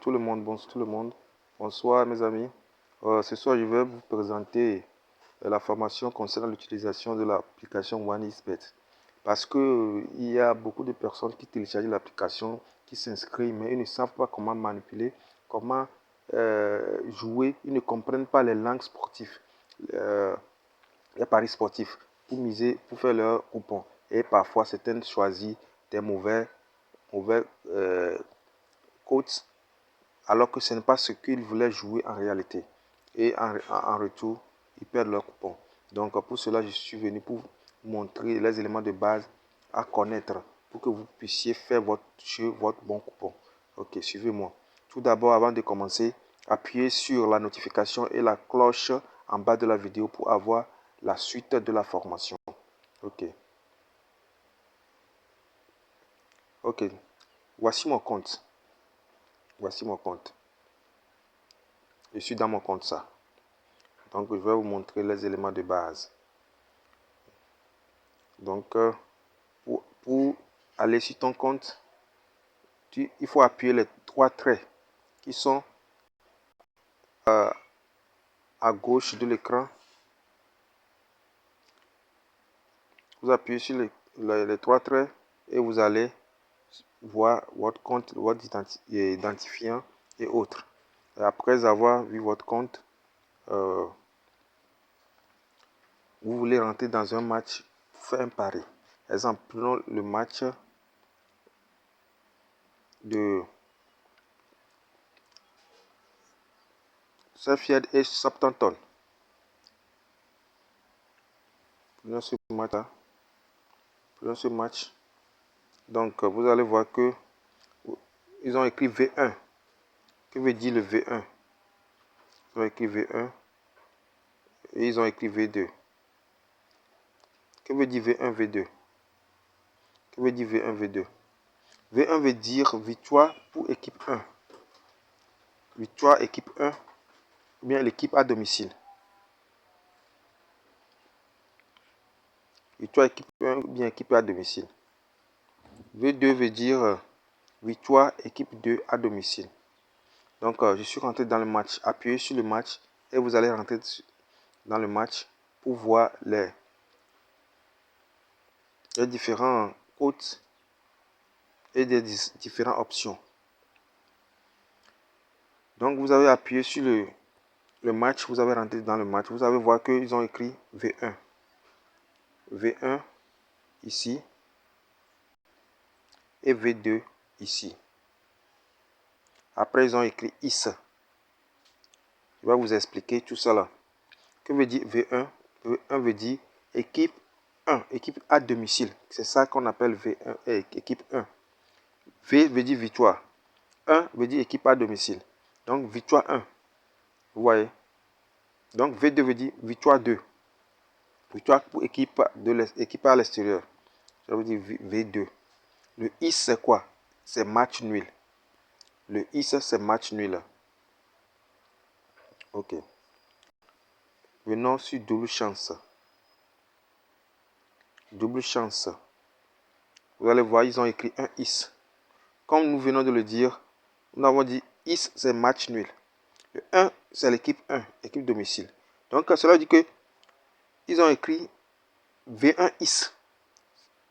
tout le monde, bonsoir tout le monde. Bonsoir mes amis. Ce soir, je vais vous présenter la formation concernant l'utilisation de l'application OneXBet. Parce que il y a beaucoup de personnes qui téléchargent l'application, qui s'inscrivent, mais ils ne savent pas comment manipuler, comment jouer. Ils ne comprennent pas les langues sportives, les paris sportifs, pour miser, pour faire leur coupon. Et parfois, certaines choisissent des mauvais coachs, alors que ce n'est pas ce qu'ils voulaient jouer en réalité. Et en retour, ils perdent leur coupon. Donc pour cela, je suis venu pour vous montrer les éléments de base à connaître pour que vous puissiez faire votre jeu, votre bon coupon. Ok, suivez-moi. Tout d'abord, avant de commencer, appuyez sur la notification et la cloche en bas de la vidéo pour avoir la suite de la formation. Ok. Ok. Voici mon compte. Voici mon compte. Je suis dans mon compte ça. Donc, je vais vous montrer les éléments de base. Donc, pour aller sur ton compte, il faut appuyer les trois traits qui sont à gauche de l'écran. Vous appuyez sur les trois traits et vous allez voir votre compte, votre identifiant et autres. Et après avoir vu votre compte, vous voulez rentrer dans un match pour faire un pari. Exemple, prenons le match de Sheffield et Southampton. Prenons ce match. Donc, vous allez voir que ils ont écrit V1. Que veut dire le V1? Ils ont écrit V1 et ils ont écrit V2. Que veut dire V1, V2? Que veut dire V1, V2? V1 veut dire victoire pour équipe 1. Victoire équipe 1 ou bien l'équipe à domicile. Victoire équipe 1 ou bien équipe à domicile. V2 veut dire victoire équipe 2 à domicile. Donc, je suis rentré dans le match. Appuyez sur le match et vous allez rentrer dans le match pour voir les différents codes et des différentes options. Donc, vous avez appuyé sur le match, vous avez rentré dans le match. Vous allez voir qu'ils ont écrit V1. V1 ici et V2 ici. Après, ils ont écrit IS. Je vais vous expliquer tout ça là. Que veut dire V1? V1 veut dire équipe 1, équipe à domicile. C'est ça qu'on appelle V1, équipe 1. V veut dire victoire. 1 veut dire équipe à domicile. Donc, victoire 1. Vous voyez? Donc, V2 veut dire victoire 2. Victoire pour équipe à l'extérieur. Ça veut dire V2. Le IS, c'est quoi? C'est match nul. Le IS, c'est match nul. Ok. Venons sur double chance. Double chance. Vous allez voir, ils ont écrit un IS. Comme nous venons de le dire, nous avons dit IS, c'est match nul. Le 1, c'est l'équipe 1, équipe domicile. Donc, cela dit que ils ont écrit V1 IS.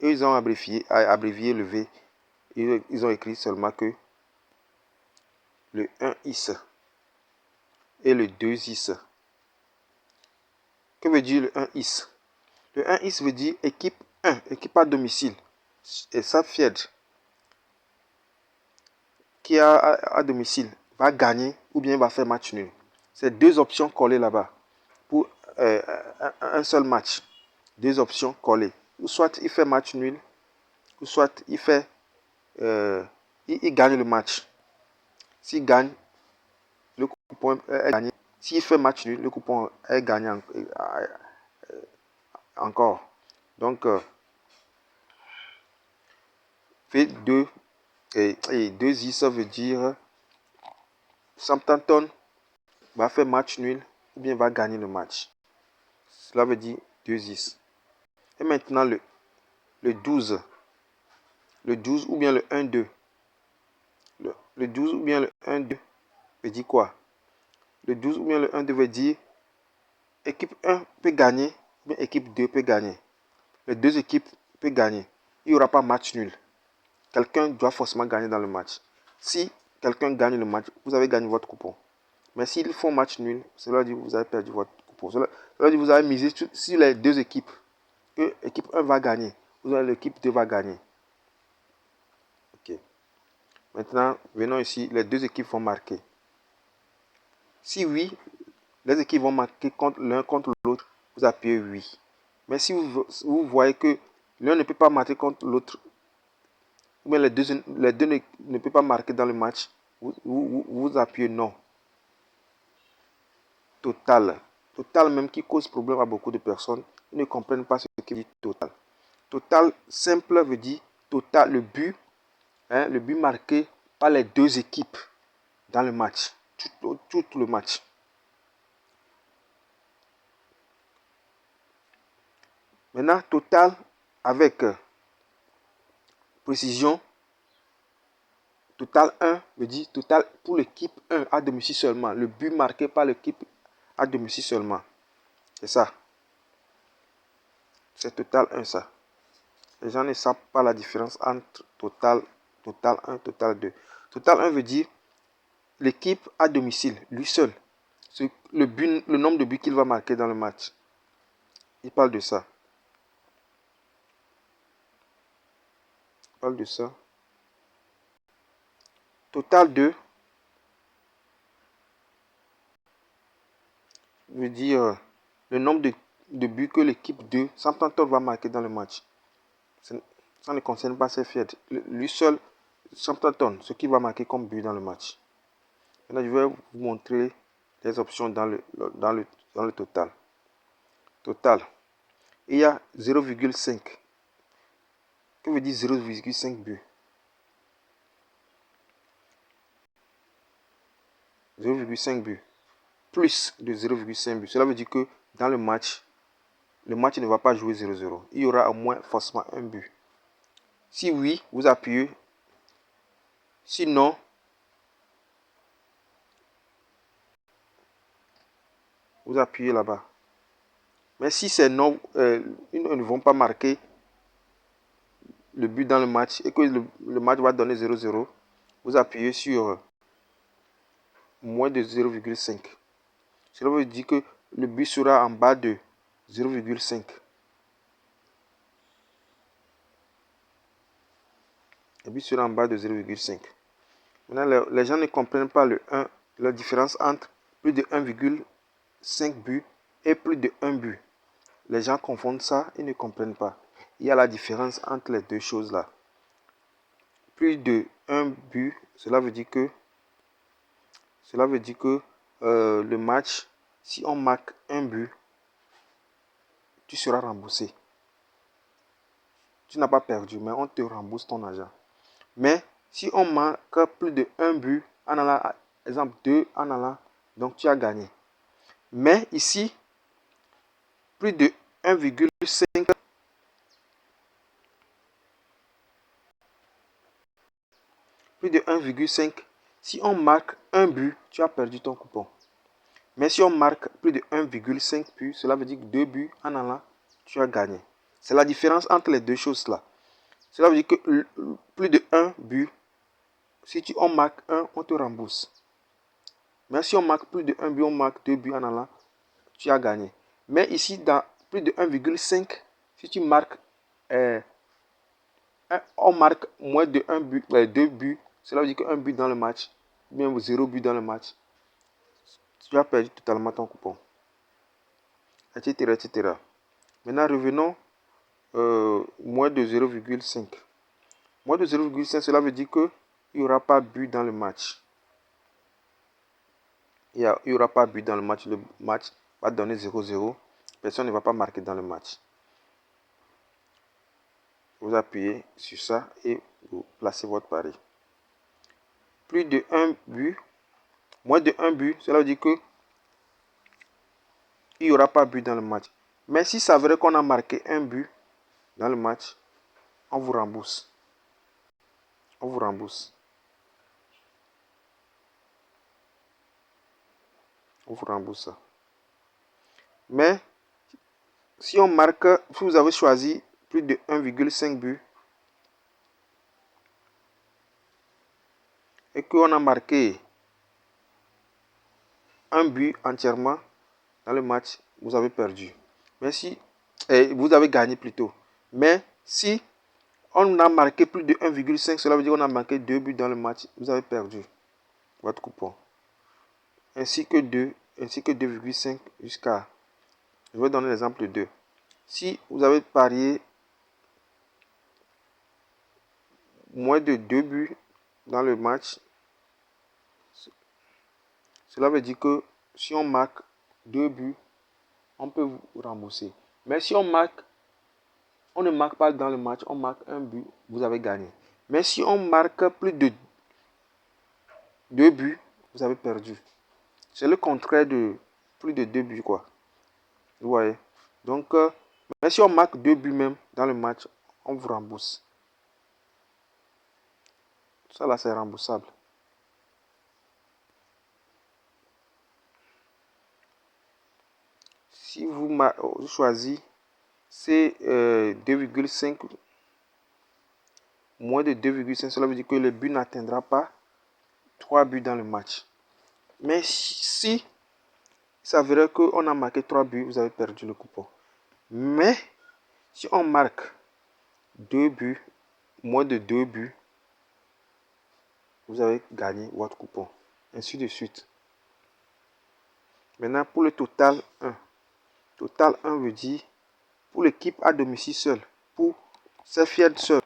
Et ils ont abrévié le V. Ils ont écrit seulement que le 1 IS et le 2 IS. Que veut dire le 1 IS? Le 1 IS veut dire équipe 1, équipe à domicile. Et Sheffield, qui est à domicile, va gagner ou bien va faire match nul. C'est deux options collées là-bas pour un seul match. Deux options collées. Ou soit il fait match nul, ou soit il fait il gagne le match. S'il gagne, le coupon est gagné. S'il fait match nul, le coupon est gagné encore. Donc, fait 2 et 2 i, ça veut dire Southampton va faire match nul ou bien va gagner le match. Cela veut dire 2 is. Et maintenant le 12. Le 12 ou bien le 1-2. Le 12 ou bien le 1-2 veut dire quoi? Le 12 ou bien le 1-2 veut dire équipe 1 peut gagner, ou bien équipe 2 peut gagner. Les deux équipes peuvent gagner. Il n'y aura pas match nul. Quelqu'un doit forcément gagner dans le match. Si quelqu'un gagne le match, vous avez gagné votre coupon. Mais s'ils font match nul, cela dit que vous avez perdu votre coupon. Cela dit que vous avez misé sur les deux équipes. Que l'équipe 1 va gagner. Vous avez l'équipe 2 va gagner. Ok. Maintenant, venons ici. Les deux équipes vont marquer. Si oui, les équipes vont marquer l'un contre l'autre. Vous appuyez oui. Mais si vous voyez que l'un ne peut pas marquer contre l'autre, ou bien les deux ne peuvent pas marquer dans le match, vous appuyez non. Total. Total même qui cause problème à beaucoup de personnes. Ils ne comprennent pas ce qui dit total. Total simple veut dire total, le but marqué par les deux équipes dans le match. Tout le match. Maintenant, total avec précision. Total 1 veut dire total pour l'équipe 1 à domicile seulement. Le but marqué par l'équipe à domicile seulement. C'est ça. C'est total 1 ça. Les gens ne savent pas la différence entre total 1, total 2. Total 1 veut dire l'équipe à domicile, lui seul. Le nombre de buts qu'il va marquer dans le match. Il parle de ça. Il parle de ça. Total 2 veut dire le nombre de buts que l'équipe 2, Southampton, va marquer dans le match. Ça ne concerne pas ses fièvres. Lui seul, Southampton, ce qu'il va marquer comme but dans le match. Maintenant, je vais vous montrer les options dans le total. Total. Il y a 0,5. Que veut dire 0,5 buts? 0,5 buts. Plus de 0,5 buts. Cela veut dire que dans le match ne va pas jouer 0-0. Il y aura au moins forcément un but. Si oui, vous appuyez. Sinon, vous appuyez là-bas. Mais si c'est non, ils ne vont pas marquer le but dans le match et que le match va donner 0-0, vous appuyez sur moins de 0,5. Cela veut dire que le but sera en bas de 0,5. Le but sera en bas de 0,5. Maintenant, les gens ne comprennent pas la différence entre plus de 1,5 but et plus de 1 but. Les gens confondent ça et ne comprennent pas. Il y a la différence entre les deux choses là. Plus de 1 but, cela veut dire que le match, si on marque un but, tu seras remboursé. Tu n'as pas perdu, mais on te rembourse ton argent. Mais si on marque plus de 1 but, en allant, exemple 2 en allant, donc tu as gagné. Mais ici, plus de 1,5, si on marque un but, tu as perdu ton coupon. Mais si on marque plus de 1,5 but, cela veut dire que 2 buts en allant, tu as gagné. C'est la différence entre les deux choses là. Cela veut dire que plus de 1 but, si on marque 1, on te rembourse. Mais si on marque plus de 1 but, on marque 2 buts en allant, tu as gagné. Mais ici, dans plus de 1,5, si tu marques, on marque moins de 1 but, 2 buts, cela veut dire qu'un but dans le match, ou bien 0 but dans le match, tu as perdu totalement ton coupon. Etc. etc. Maintenant, revenons moins de 0,5. Moins de 0,5, cela veut dire qu'il n'y aura pas but dans le match. Il n'y aura pas but dans le match. Le match va donner 0-0. Personne ne va pas marquer dans le match. Vous appuyez sur ça et vous placez votre pari. Plus de 1 but, moins de 1 but, cela veut dire que il n'y aura pas but dans le match. Mais si ça veut dire qu'on a marqué un but dans le match, on vous rembourse. On vous rembourse. on vous rembourse ça. Mais si on marque, si vous avez choisi plus de 1,5 but et qu'on a marqué un but entièrement dans le match, vous avez perdu. Mais si vous avez gagné plutôt. Mais si on a marqué plus de 1,5, cela veut dire qu'on a marqué 2 buts dans le match, vous avez perdu votre coupon. Ainsi que 2,5 jusqu'à... Je vais donner l'exemple de 2. Si vous avez parié moins de 2 buts dans le match, cela veut dire que si on marque 2 buts, on peut vous rembourser. Mais si on ne marque pas dans le match, on marque un but, vous avez gagné. Mais si on marque plus de 2 buts, vous avez perdu. C'est le contraire de plus de 2 buts, quoi. Vous voyez? Donc, mais si on marque 2 buts même dans le match, on vous rembourse. Ça là, c'est remboursable. Si vous choisissez c'est 2,5, moins de 2,5, cela veut dire que le but n'atteindra pas 3 buts dans le match. Mais si il s'avérait qu'on a marqué 3 buts, vous avez perdu le coupon. Mais si on marque 2 buts, moins de 2 buts, vous avez gagné votre coupon. Ainsi de suite. Maintenant, pour le total 1. Total 1 veut dire pour l'équipe à domicile seule. Pour Sheffield seul.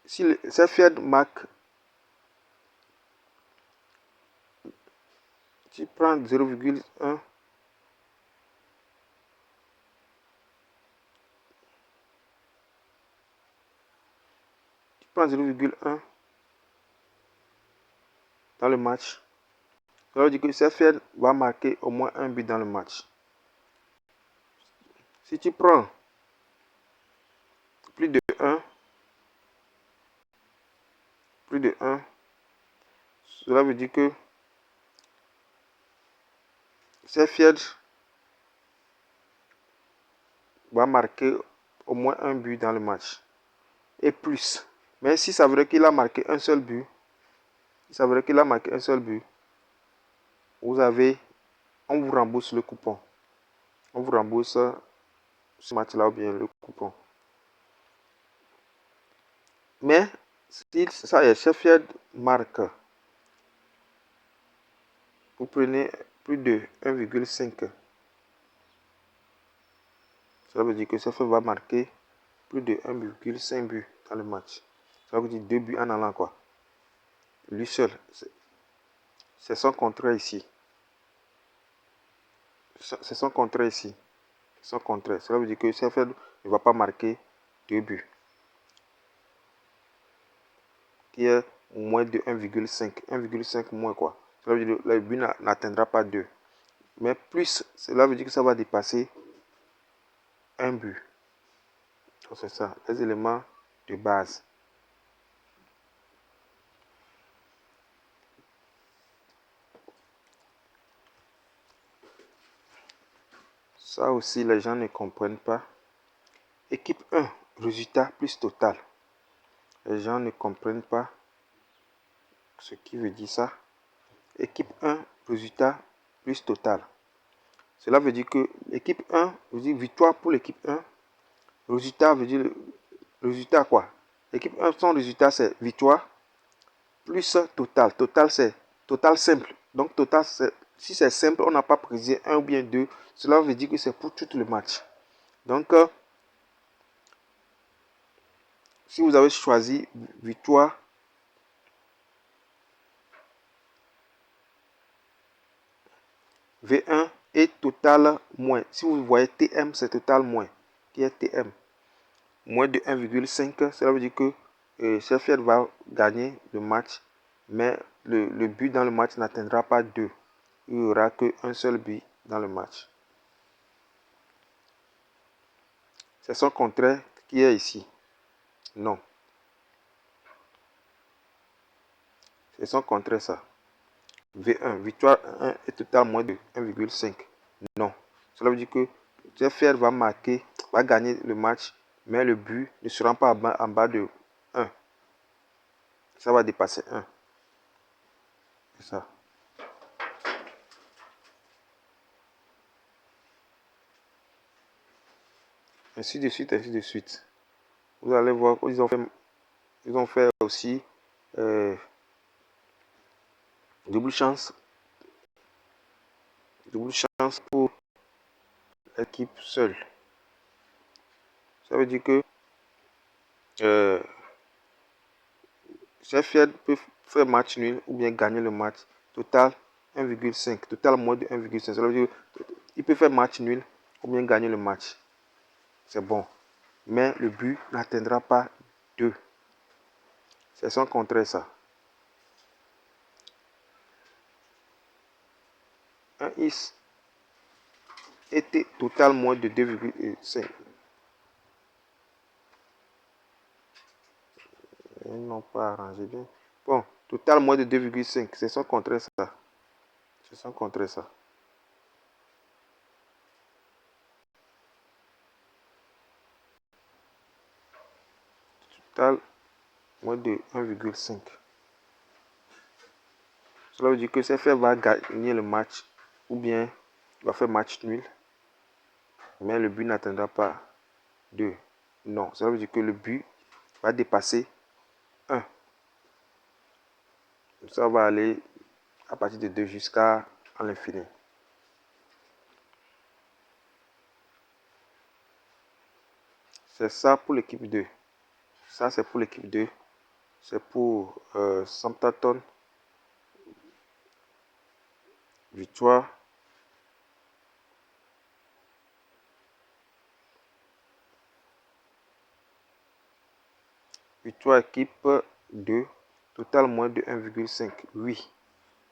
Si Sheffield marque, tu prends 0,1. Tu prends 0,1 dans le match. Ça veut dire que Sheffield va marquer au moins un but dans le match. Si tu prends plus de 1, cela veut dire que Sheffield va marquer au moins un but dans le match. Et plus. Mais si ça veut dire qu'il a marqué un seul but, on vous rembourse le coupon. On vous rembourse ce match-là ou bien le coupon. Mais si ça est Sheffield marque, vous prenez plus de 1,5. Cela veut dire que Sheffield va marquer plus de 1,5 buts dans le match. Ça veut dire 2 buts en allant, quoi. Lui seul. C'est son contraire ici. C'est son contraire ici. Son contraire. Cela veut dire que Sheffield ne va pas marquer 2 buts. Qui est moins de 1,5. 1,5 moins, quoi. Cela veut dire que le but n'atteindra pas 2. Mais plus, cela veut dire que ça va dépasser un but. Donc c'est ça, les éléments de base. Ça aussi, les gens ne comprennent pas. Équipe 1, résultat plus total. Les gens ne comprennent pas ce qui veut dire ça. Équipe 1, résultat plus total. Cela veut dire que l'équipe 1 veut dire victoire pour l'équipe 1. Résultat veut dire résultat quoi? L'équipe 1, son résultat c'est victoire plus total. Total c'est total simple. Donc total, si c'est simple, on n'a pas précisé 1 ou bien 2. Cela veut dire que c'est pour tout le match. Donc, si vous avez choisi victoire, V1 et total moins. Si vous voyez TM, c'est total moins. Qui est TM? Moins de 1,5. Cela veut dire que Sheffield va gagner le match. Mais le but dans le match n'atteindra pas 2. Il n'y aura qu'un seul but dans le match. C'est son contraire qui est ici. Non. C'est son contraire ça. V1, victoire 1 et total moins de 1,5. Non. Cela veut dire que JFR va gagner le match, mais le but ne sera pas en bas de 1. Ça va dépasser 1. C'est ça. Ainsi de suite, ainsi de suite. Vous allez voir qu'ils ils ont fait aussi double chance. Double chance pour l'équipe seule. Ça veut dire que Sheffield peut faire match nul ou bien gagner le match. Total 1,5. Total moins de 1,5. Ça veut dire qu'il peut faire match nul ou bien gagner le match. C'est bon. Mais le but n'atteindra pas 2. C'est son contraire ça. Un is était total moins de 2,5. Ils n'ont pas arrangé bien. Bon, total moins de 2,5. C'est son contraire ça. C'est son contraire ça. Total moins de 1,5. Cela veut dire que CFR va gagner le match ou bien il va faire match nul. Mais le but n'atteindra pas 2. Non, ça veut dire que le but va dépasser 1. Ça va aller à partir de 2 jusqu'à l'infini. C'est ça pour l'équipe 2. Ça, c'est pour l'équipe 2. C'est pour Southampton. Victoire. Victoire équipe 2. Total moins de 1,5. Oui.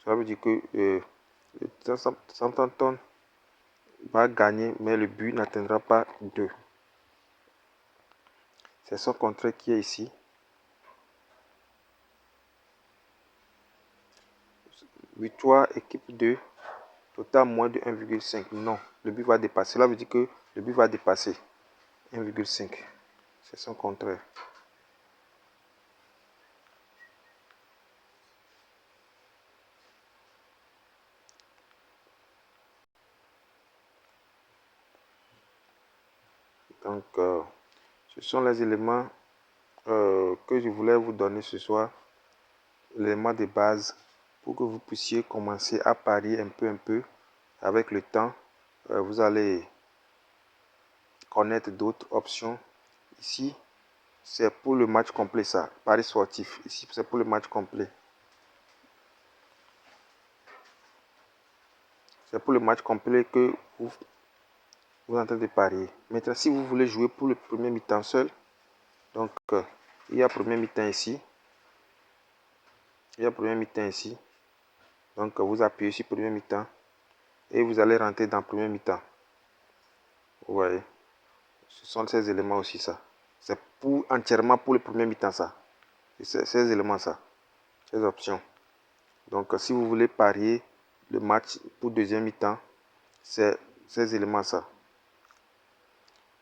Ça veut dire que Southampton va gagner, mais le but n'atteindra pas 2. C'est son contraire qui est ici. Victoire équipe 2. Total moins de 1,5. Non, le but va dépasser. Cela veut dire que le but va dépasser 1,5. C'est son contraire. Donc, ce sont les éléments que je voulais vous donner ce soir. Les éléments de base pour que vous puissiez commencer à parier un peu. Avec le temps, vous allez connaître d'autres options. Ici, c'est pour le match complet ça. Paris sportif. Ici, c'est pour le match complet. C'est pour le match complet que vous êtes en train de parier. Maintenant, si vous voulez jouer pour le premier mi-temps seul, donc il y a premier mi-temps ici. Il y a premier mi-temps ici. Donc vous appuyez sur premier mi-temps et vous allez rentrer dans premier mi-temps. Vous voyez, ce sont ces éléments aussi ça. C'est entièrement pour le premier mi-temps ça. Ces éléments ça. Ces options. Donc si vous voulez parier le match pour deuxième mi-temps, c'est ces éléments ça.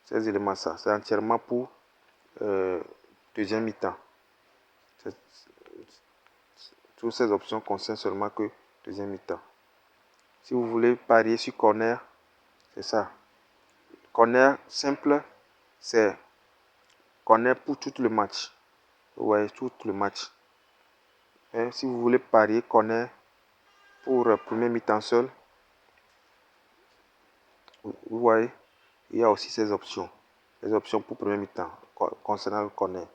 Ces éléments ça. C'est entièrement pour deuxième mi-temps. Toutes ces options concernent seulement que deuxième mi-temps. Si vous voulez parier sur corner, c'est ça. Corner simple, c'est corner pour tout le match. Vous voyez, tout le match. Et si vous voulez parier corner pour premier mi-temps seul, vous voyez, il y a aussi ces options. Les options pour premier mi-temps concernant le corner.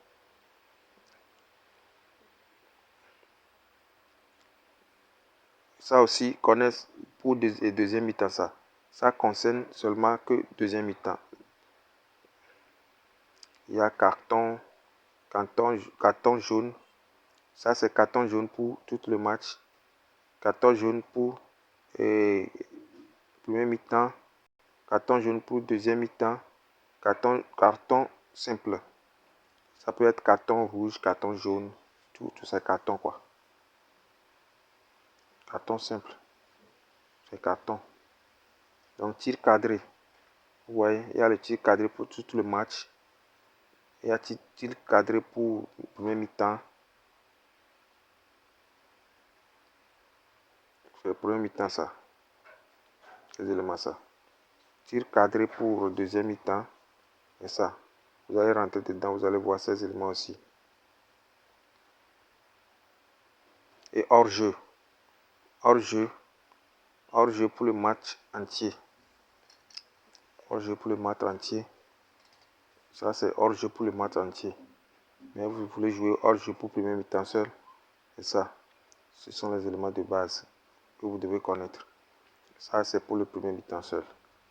Ça aussi, corner pour deuxième mi-temps, ça concerne seulement que deuxième mi-temps. Il y a carton jaune. Ça, c'est carton jaune pour tout le match. Carton jaune pour premier mi-temps. Carton jaune pour deuxième mi-temps. Carton simple. Ça peut être carton rouge, carton jaune. Tout ça, carton quoi. Carton simple. C'est carton. Donc, tir cadré. Vous voyez, il y a le tir cadré pour tout le match. Il y a tir cadré pour le premier mi-temps. C'est le premier mi-temps, ça. Ces éléments, ça. Tir cadré pour le deuxième mi-temps. Et ça. Vous allez rentrer dedans, vous allez voir ces éléments aussi. Et hors-jeu. Hors-jeu. Hors-jeu pour le match entier. Hors-jeu pour le match entier. Ça, c'est hors-jeu pour le match entier. Mais vous voulez jouer hors-jeu pour le premier mi-temps seul. Et ça. Ce sont les éléments de base que vous devez connaître. Ça, c'est pour le premier mi-temps seul.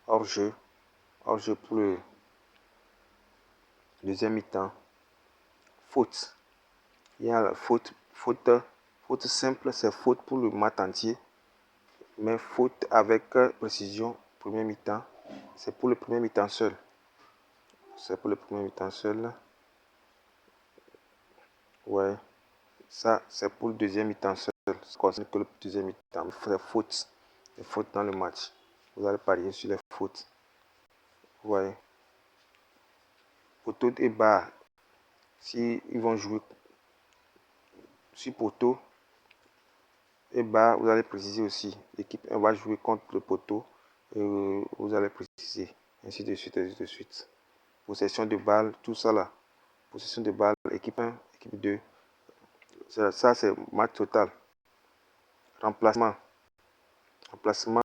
Hors-jeu. Hors-jeu pour le deuxième mi-temps. Faute. Il y a la faute. Faute simple, c'est faute pour le match entier. Mais faute avec précision, premier mi-temps, c'est pour le premier mi-temps seul. C'est pour le premier mi-temps seul. Ouais. Ça, c'est pour le deuxième mi-temps seul. Ça concerne que le deuxième mi-temps. C'est faute. Les fautes dans le match. Vous allez parier sur les fautes. Ouais. Poteau et barre. Si ils vont jouer sur poteau et barre, vous allez préciser aussi. L'équipe 1 va jouer contre le poteau. Vous allez préciser. Ainsi de suite, ainsi de suite. Possession de balle, tout ça là. Possession de balle, équipe 1, équipe 2. Ça c'est match total. Remplacement. Remplacement.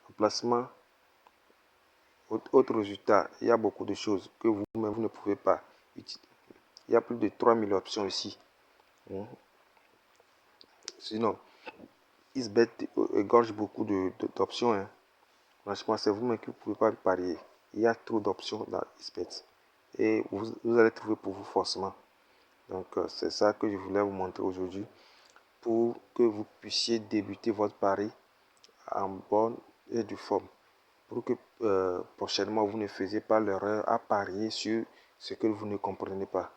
Remplacement. Autre résultat. Il y a beaucoup de choses que vous-même vous ne pouvez pas utiliser. Il y a plus de 3000 options ici. Sinon, XBet égorge beaucoup d'options. Hein. Franchement, c'est vous-même qui ne pouvez pas parier. Il y a trop d'options dans XBet. Et vous allez trouver pour vous forcément. Donc, c'est ça que je voulais vous montrer aujourd'hui. Pour que vous puissiez débuter votre pari en bonne et due forme. Pour que prochainement, vous ne faisiez pas l'erreur à parier sur ce que vous ne comprenez pas.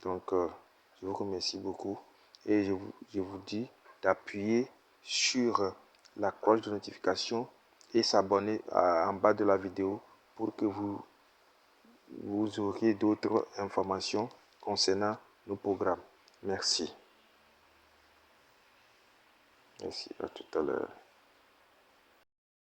Donc, je vous remercie beaucoup. Et je vous dis d'appuyer sur la cloche de notification et s'abonner en bas de la vidéo pour que vous auriez d'autres informations concernant nos programmes. Merci. Merci, à tout à l'heure.